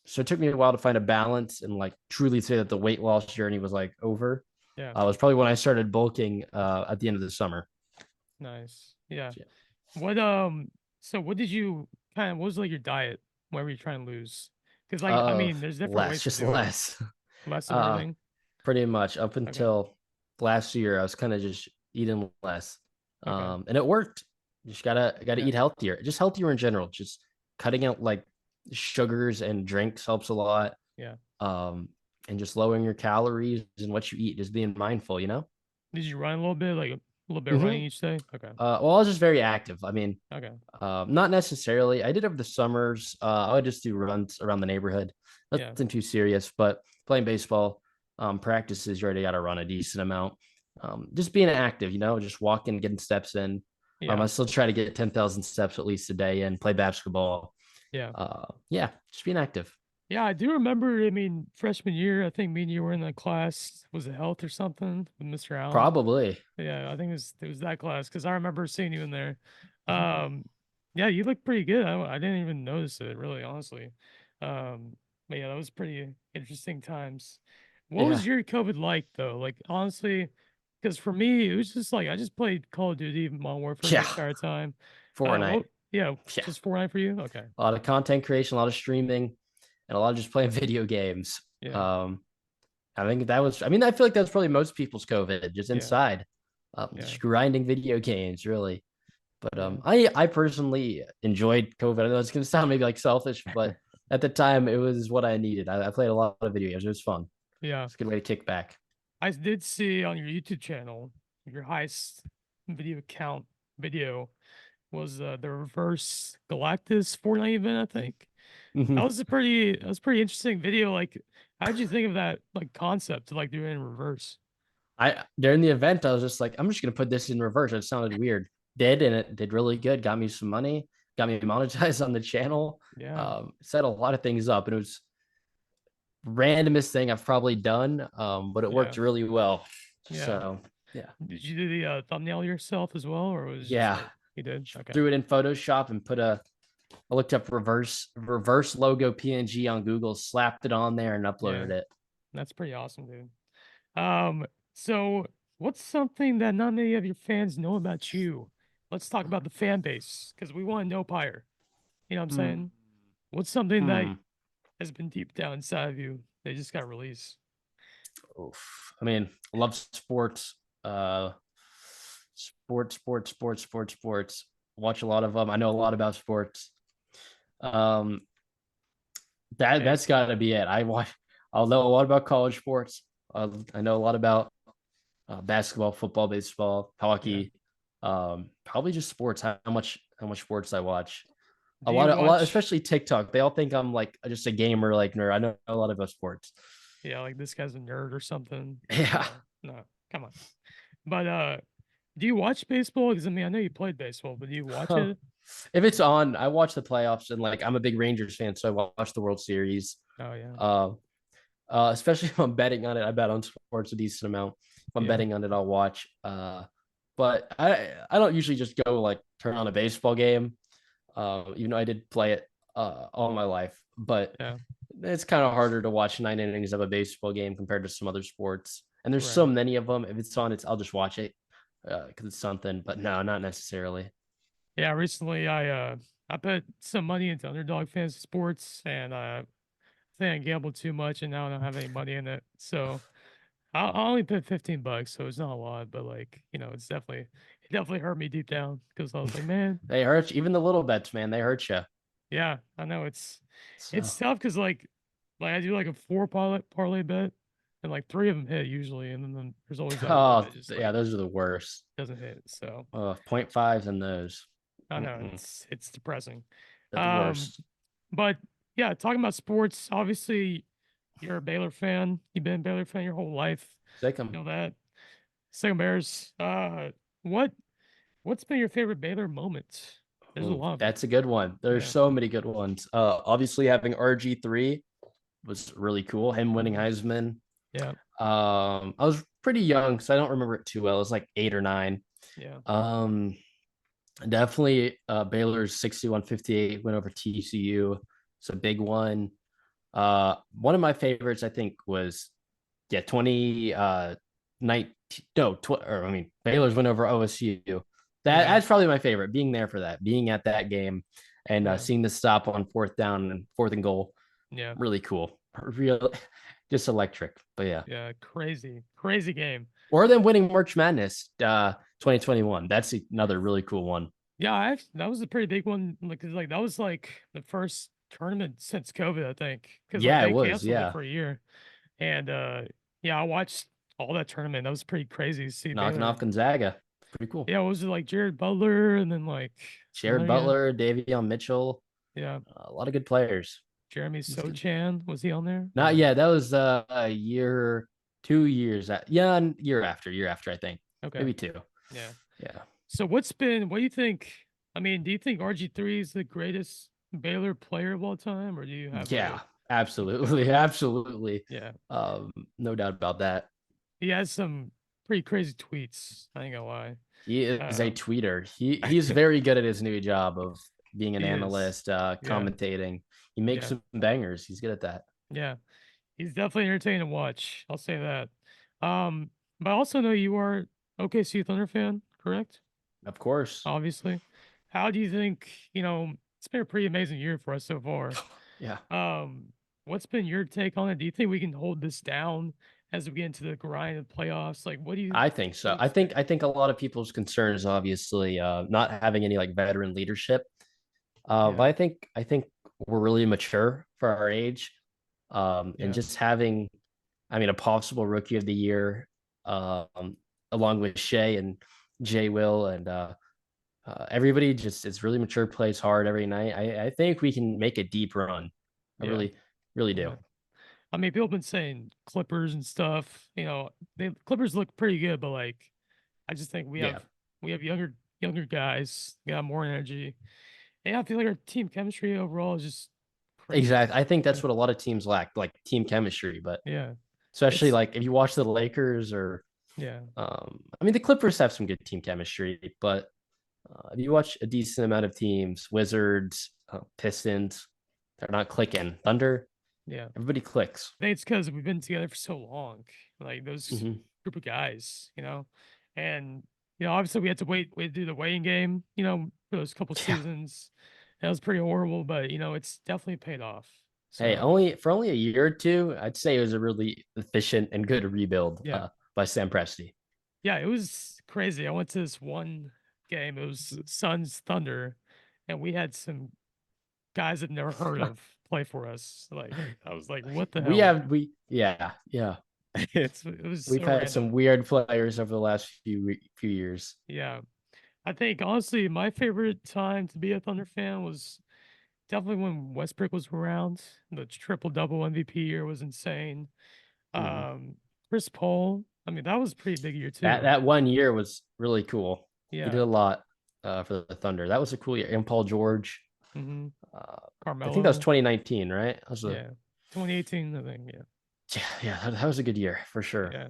So it took me a while to find a balance and like truly say that the weight loss journey was like over. Yeah. It was probably when I started bulking at the end of the summer. Nice. Yeah. Yeah. What so what did you what was like your diet? What were you trying to lose? Because like I mean, there's different Less, ways to just do it. less. Less of Uh, everything. Pretty much up Okay. until last year, I was kind of just eating less, Okay. and it worked. You just gotta Yeah. eat healthier, just healthier in general. Just cutting out like sugars and drinks helps a lot. Yeah. Um, and just lowering your calories and what you eat, just being mindful, you know. Did you run a little bit, like a little bit of Mm-hmm. running each day? Okay. Well, I was just very active. I mean, Okay. not necessarily. I did over the summers. I would just do runs around the neighborhood. Yeah. Nothing too serious, but playing baseball, practices, you already got to run a decent amount. Just being active, you know, just walking, getting steps in. Yeah. I still try to get 10,000 steps at least a day and play basketball. Yeah. Yeah, just being active. Yeah, I do remember, I mean, freshman year, I think me and you were in that class. Was it health or something with Mr. Allen? Probably. Yeah, I think it was that class because I remember seeing you in there. Mhm. Um, yeah, you look pretty good. I didn't even notice it really, honestly. But yeah, that was pretty interesting times. What Yeah. was your COVID like though? Like honestly, because for me, it was just like I just played Call of Duty Modern Warfare the Yeah. entire time. Fortnite. Yeah, Yeah. just Fortnite for you? Okay. A lot of content creation, a lot of streaming, and a lot of just playing video games. Yeah, Um, I think that was, I mean, I feel like that's probably most people's COVID, just yeah, inside, yeah, just grinding video games, really. But yeah, I personally enjoyed COVID. I know it's gonna sound maybe like selfish, but at the time it was what I needed. I played a lot of video games. It was fun. yeah. It's a good way to kick back. I did see on your YouTube channel your highest video count video was the reverse Galactus Fortnite event, I think. Mhm. That was pretty interesting video. Like, how did you think of that like concept to like do it in reverse? I During the event, I was just like, I'm just gonna put this in reverse. It sounded weird. Did and it did really good. Got me some money. Got me monetized on the channel. Yeah, Set a lot of things up, and it was randomest thing I've probably done. But it yeah, worked really well. yeah. So yeah, Did you do the thumbnail yourself as well, or was it just yeah. like you did? Okay. Threw it in Photoshop and I looked up reverse logo PNG on Google, slapped it on there, and Yeah, uploaded it. that's pretty awesome, dude. So what's something that not many of your fans know about you? Let's talk about the fan base because we want to know Pyre. You know what I'm Hmm. saying? What's something that Hmm. has been deep down inside of you they just got released? Oof. I mean, I love sports. Sports. Watch a lot of them. I know a lot about sports. Um, Hey, that's got to be it. I'll know a lot about college sports. I know a lot about basketball, football, baseball, yeah. hockey. Probably just sports. How much sports I watch. Do you A lot, watch? especially TikTok. They all think I'm like just a gamer, like nerd. I know a lot about sports. Yeah, like this guy's a nerd or something. Yeah. No, no, come on. But do you watch baseball? Because I mean, I know you played baseball, but do you watch it? If it's on, I watch the playoffs and like I'm a big Rangers fan, so I watch the World Series. Oh yeah, Uh, Especially if I'm betting on it, I bet on sports a decent amount. If I'm yeah, betting on it, I'll watch. But I don't usually just go like turn on a baseball game. Even though I did play it all my life, but yeah. it's kind of harder to watch 9 innings of a baseball game compared to some other sports. And there's so Right. many of them. If it's on, I'll just watch it because it's something. But no, not necessarily. Yeah, recently I put some money into Underdog Fantasy Sports and I think I gambled too much and now I don't have any money in it. So I only put 15 bucks, so it's not a lot, but like, it definitely hurt me deep down because I was like, man, They hurt you. Even the little bets, man. They hurt you. yeah, I know So it's tough because like I do like a four parlay bet and like 3 of them hit usually, and then there's always that one Oh, that just yeah, like those are the worst. doesn't hit. So 0.5s and those. I know Mm-mm. it's depressing. They're the Um, worst. but yeah, talking about sports, obviously you're a Baylor fan. You've been a Baylor fan your whole life. Take You 'em. know that. Second Bears. What what's been your favorite Baylor moment? There's a Ooh, lot of them. that's a good one. There's Yeah. so many good ones. Obviously having RG3 was really cool. Him winning Mhm. Heisman. Yeah. I was pretty young, so I don't remember it too well. It was like 8 or 9. Yeah. Um, Definitely Baylor's 61-58 went over TCU. It's a big one. One of my favorites, I think, was 19 no, or I mean Baylor's went over OSU. Yeah. That's probably my favorite. Being there for that, being at that game, and Yeah. seeing the stop on 4th down and 4th and goal, Yeah. really cool. Real, just electric. But yeah, Yeah. Crazy. Crazy game. or them winning March Madness 2021. That's another really cool one. Yeah, that was a pretty big one. Like, 'cause, like that was like the first tournament since COVID, I think, because like Yeah, it they was. canceled it Yeah, for a year. And yeah, I watched all that tournament. That was pretty crazy to see knocking Baylor. off Gonzaga. Pretty cool. Yeah, was it like Jared Butler and then like some Jared other guy? Butler, Davion Mitchell, Yeah, a lot of good players. Jeremy It's good. Sochan, was he on there? Not yet. That was a year, 2 years. Yeah, year after, I think. Okay. Maybe 2. Yeah. Yeah. So what do you think? I mean, do you think RG3 is the greatest Baylor player of all time, or do you have Yeah, a absolutely. Absolutely. yeah. No doubt about that. He has some pretty crazy tweets. I ain't gonna lie. He is a Um, tweeter. He's very good at his new job of being an he is. analyst, Yeah. commentating. He makes Yeah. some bangers. He's good at that. Yeah. He's definitely entertaining to watch. I'll say that. But I also know you are OKC Thunder fan, correct? Of course. Obviously. How do you think, it's been a pretty amazing year for us so far. Yeah. Um, what's been your take on it? Do you think we can hold this down as we get into the grind of playoffs? Like, I think what do so. you I think expect? I think a lot of people's concern is obviously not having any like veteran leadership. But Yeah. I think we're really mature for our age, and Yeah. just having, I mean, a possible rookie of the year, along with Shea and Jay Will and everybody just it's really mature, plays hard every night. I think we can make a deep run. I Yeah. really do. Yeah. I mean, people have been saying Clippers and stuff. Clippers look pretty good, but like, I just think Yeah, we have younger guys, got more energy. And I feel like our team chemistry overall is just crazy. exactly. I think Yeah, that's what a lot of teams lack, like team chemistry. But yeah, especially it's like if you watch the Lakers or yeah, I mean the Clippers have some good team chemistry, but if you watch a decent amount of teams, Wizards, Pistons, they're not clicking. Thunder, yeah. everybody clicks. I think it's because we've been together for so long, like those Hmm. group of guys, and obviously we had to wait to do the weighing game, for those couple Yeah. seasons. That was pretty horrible, but it's definitely paid off. Hey, So only a year or two, I'd say it was a really efficient and good rebuild yeah, by Sam Presti. yeah, it was crazy. I went to this one game. It was Suns Thunder, and we had some guys I've never heard of play for us. Like I was like, what the hell? We yeah. It was We've so had some random. weird players over the last few years. Yeah. I think honestly, my favorite time to be a Thunder fan was definitely when Westbrook was around. The triple double MVP year was insane. Mhm. Um, Chris Paul, I mean, that was a pretty big year That too. that one year was really cool. He did Yeah. a lot for the Thunder. That was a cool year. And Paul George. hmm Uh, I think that was Carmelo. 2019, right? That was a Yeah. 2018, I think. Yeah. yeah, that was a good year for sure. Yeah.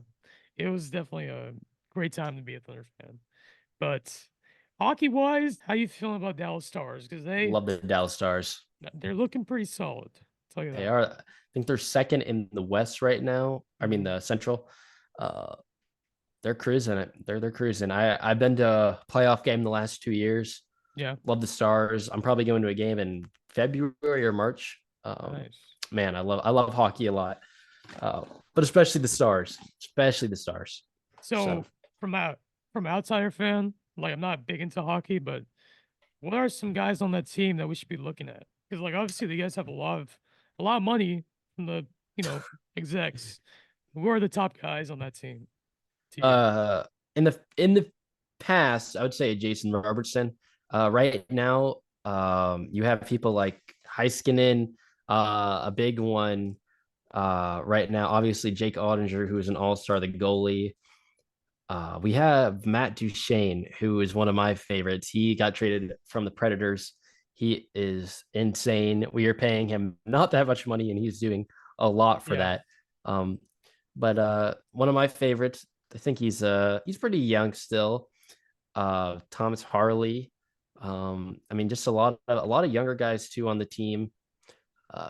It was definitely a great time to be a Thunder fan. But hockey wise, how you feeling about Dallas Stars? Because Love the Dallas Stars. they're looking pretty solid. I'll tell you They that. are. I think they're second in the West right now. I mean hmm the Central. Uh, they're cruising it. They're cruising. I've been to a playoff game the last 2 years. Yeah. Love the Stars. I'm probably going to a game in February or March. Nice. Man, I love hockey a lot. Uh, but especially the Stars, especially the Stars. So So from outsider fan, like I'm not big into hockey, but what are some guys on that team that we should be looking at? Because like obviously the guys have a lot of money from the execs. Who are the top guys on that team to you? In the past, I would say Jason Robertson. Right now, you have people like Heiskanen, a big one. Right now, obviously Jake Ottinger, who is an all-star, the goalie. We have Matt Duchene, who is one of my favorites. He got traded from the Predators. He is insane. We are paying him not that much money, and he's doing a lot for Yeah, that. Um, but one of my favorites, I think he's pretty young still. Thomas Harley. I mean, just a lot of younger guys too on the team,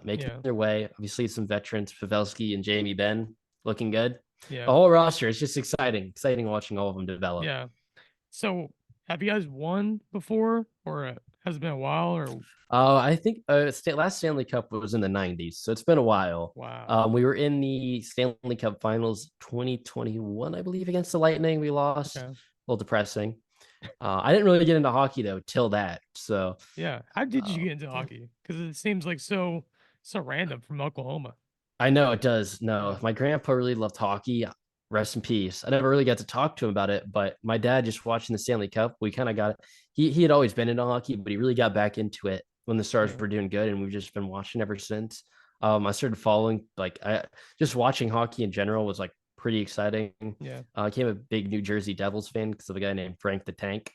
making yeah, their way. Obviously, some veterans, Pavelski and Jamie Benn, looking good. yeah, The whole roster is just exciting watching all of them develop. yeah. So, have you guys won before, or has it been a while? Or I think last Stanley Cup was in the '90s, so it's been a while. wow, We were in the Stanley Cup Finals 2021, I believe, against the Lightning. We lost. okay, A little depressing. I didn't really get into hockey though till that. So yeah. How did you uh, get into hockey? Because it seems like so random from Oklahoma. I know it does. No, Yeah, my grandpa really loved hockey. Rest in peace. I never really got to talk to him about it, but my dad just watching the Stanley Cup, we kind of got it. He had always been into hockey, but he really got back into it when the Stars yeah, were doing good, and we've just been watching ever since. I started following I just watching hockey in general was like pretty exciting. yeah, I became a big New Jersey Devils fan because of a guy named Frank the Tank.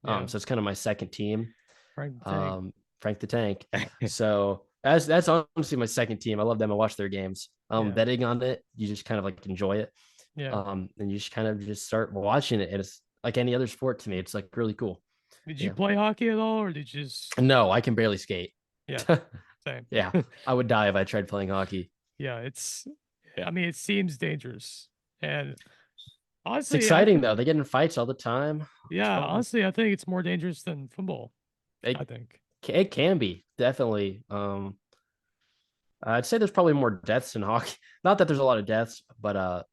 yeah. So it's kind of my second team, Frank the Tank. Frank the Tank. So that's honestly my second team. I love them. I watch their games. Yeah, Betting on it, you just kind of like enjoy it. yeah. And you just kind of just start watching it. And it's like any other sport to me. It's like really cool. Did you Yeah. play hockey at all, or did you just? No, I can barely skate. Yeah, same. Yeah, I would die if I tried playing hockey. Yeah, it's. I mean, it seems dangerous, and It's honestly, exciting though. They get in fights all the time. It's yeah, fun. honestly, I think it's more dangerous than football. I It think. it can be definitely. I'd say there's probably more deaths in hockey. Not that there's a lot of deaths, but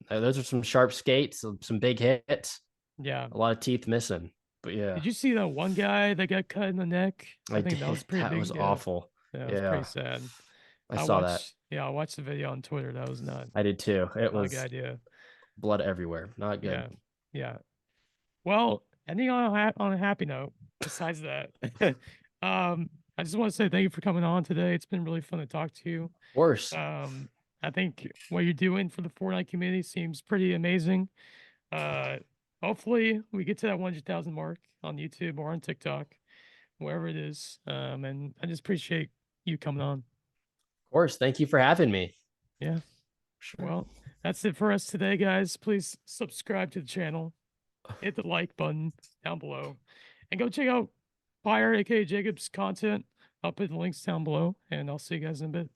those are some sharp skates, some big hits, Yeah. a lot of teeth missing. But Did yeah, you see that one guy that got cut in the neck? I I think that was did. pretty That was big. Yeah, awful. yeah, it was pretty Yeah, sad. I saw that. Yeah, I watched the video on Twitter. That was I did too. It not a good was idea. blood everywhere. Not good. Yeah, yeah. Well, ending on on a happy note. Besides that, I just want to say thank you for coming on today. It's been really fun to talk to you. Worse. Um, I think what you're doing for the Fortnite community seems pretty amazing. Uh, hopefully we get to that 100,000 mark on YouTube or on TikTok, wherever it is. And I just appreciate you coming on. Worse. Thank you for having me. Yeah. Sure. Well, that's it for us today, guys. Please subscribe to the channel, hit the like button down below, and go check out Pyre, aka Jacob's content. I'll put the links down below, and I'll see you guys in a bit.